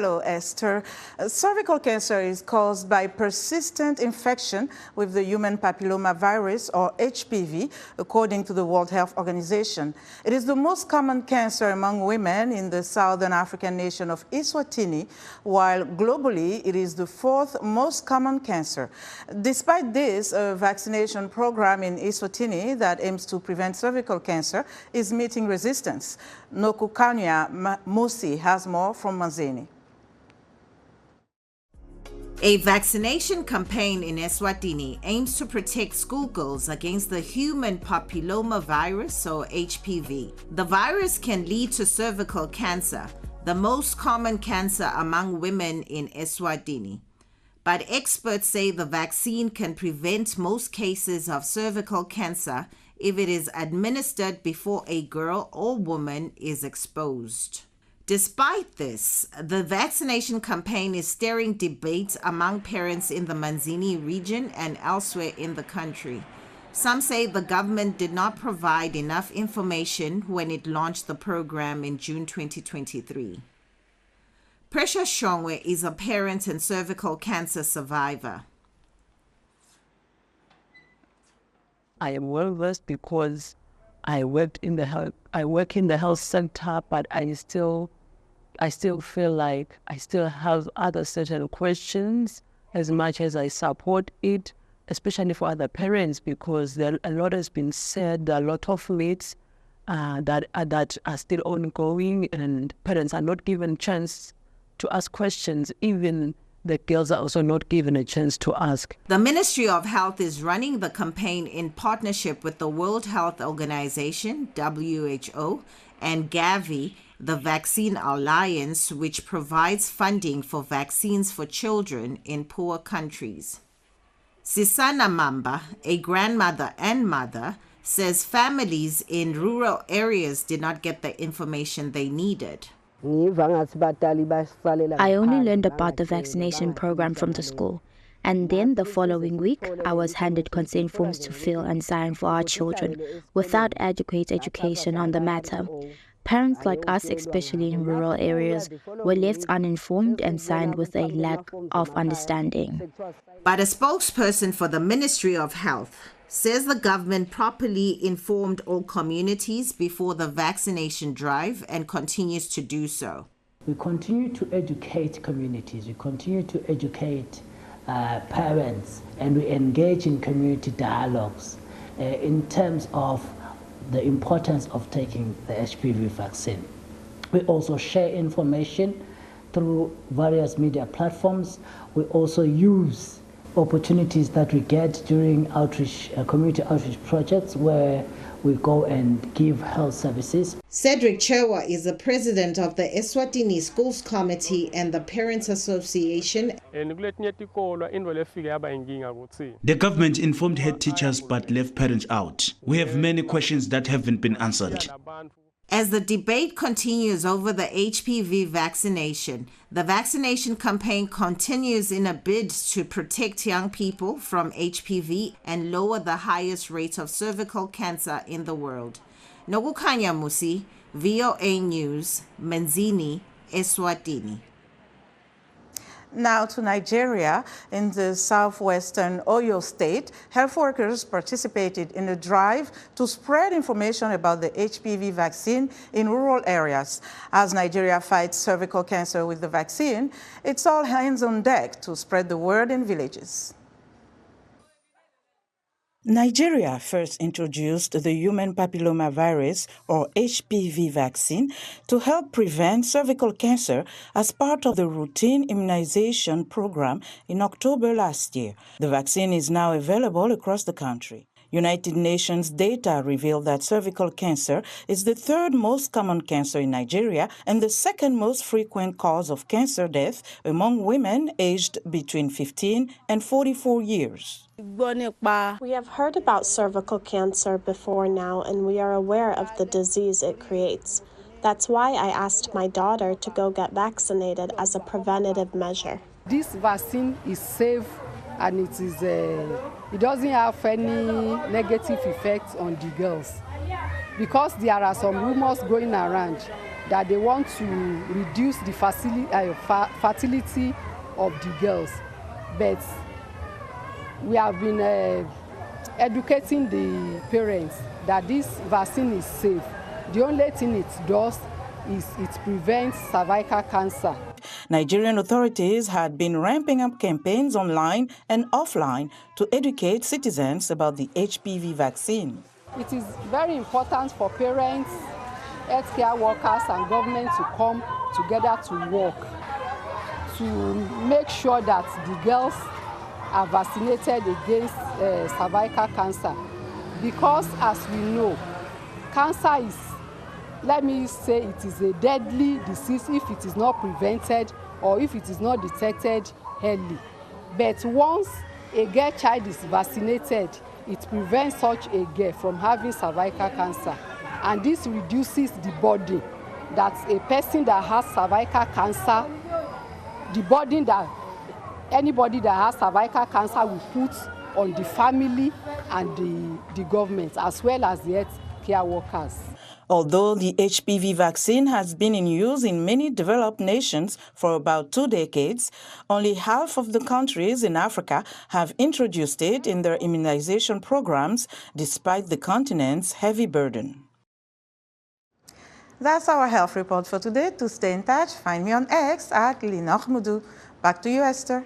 Hello, Esther. Cervical cancer is caused by persistent infection with the human papillomavirus, or HPV, according to the World Health Organization. It is the most common cancer among women in the southern African nation of Eswatini, while globally it is the fourth most common cancer. Despite this, a vaccination program in Eswatini that aims to prevent cervical cancer is meeting resistance. Nokukanya Musi has more from Manzini. A vaccination campaign in Eswatini aims to protect schoolgirls against the human papillomavirus, or HPV. The virus can lead to cervical cancer, the most common cancer among women in Eswatini. But experts say the vaccine can prevent most cases of cervical cancer if it is administered before a girl or woman is exposed. Despite this, the vaccination campaign is stirring debate among parents in the Manzini region and elsewhere in the country. Some say the government did not provide enough information when it launched the program in June 2023. Precious Shongwe is a parent and cervical cancer survivor. I am well versed because I work in the health sector, but I still feel like I still have other certain questions as much as I support it, especially for other parents, because a lot has been said, a lot of myths that are still ongoing, and parents are not given a chance to ask questions. Even the girls are also not given a chance to ask. The Ministry of Health is running the campaign in partnership with the World Health Organization, WHO, and Gavi, the Vaccine Alliance, which provides funding for vaccines for children in poor countries. Sisana Mamba, a grandmother and mother, says families in rural areas did not get the information they needed. I only learned about the vaccination program from the school, and then the following week I was handed consent forms to fill and sign for our children without adequate education on the matter. Parents like us, especially in rural areas, were left uninformed and signed with a lack of understanding. But a spokesperson for the Ministry of Health says the government properly informed all communities before the vaccination drive and continues to do so. We continue to educate communities, we continue to educate parents, and we engage in community dialogues in terms of the importance of taking the HPV vaccine. We also share information through various media platforms. We also use opportunities that we get during outreach, community outreach projects where we go and give health services. Cedric Chewa is the president of the Eswatini Schools Committee and the Parents Association. The government informed head teachers but left parents out. We have many questions that haven't been answered. As the debate continues over the HPV vaccination, the vaccination campaign continues in a bid to protect young people from HPV and lower the highest rate of cervical cancer in the world. Nokukanya Musi, VOA News, Manzini, Eswatini. Now to Nigeria. In the southwestern Oyo state, health workers participated in a drive to spread information about the HPV vaccine in rural areas. As Nigeria fights cervical cancer with the vaccine, it's all hands on deck to spread the word in villages. Nigeria first introduced the human papillomavirus, or HPV vaccine, to help prevent cervical cancer as part of the routine immunization program in October last year. The vaccine is now available across the country. United Nations data reveal that cervical cancer is the third most common cancer in Nigeria and the second most frequent cause of cancer death among women aged between 15 and 44 years. We have heard about cervical cancer before now, and we are aware of the disease it creates. That's why I asked my daughter to go get vaccinated as a preventative measure. This vaccine is safe, and it doesn't have any negative effects on the girls, because there are some rumors going around that they want to reduce the fertility of the girls. But we have been educating the parents that this vaccine is safe. The only thing it does is it prevents cervical cancer. Nigerian authorities had been ramping up campaigns online and offline to educate citizens about the HPV vaccine. It is very important for parents, healthcare workers and government to come together to work to make sure that the girls are vaccinated against cervical cancer. Because as we know, cancer is, let me say, it is a deadly disease if it is not prevented or if it is not detected early. But once a girl child is vaccinated, it prevents such a girl from having cervical cancer. And this reduces the burden that a person that has cervical cancer, the burden that anybody that has cervical cancer will put on the family and the government, as well as the health care workers. Although the HPV vaccine has been in use in many developed nations for about 2 decades, only half of the countries in Africa have introduced it in their immunization programs, despite the continent's heavy burden. That's our health report for today. To stay in touch, find me on X at Linord Moudou. Back to you, Esther.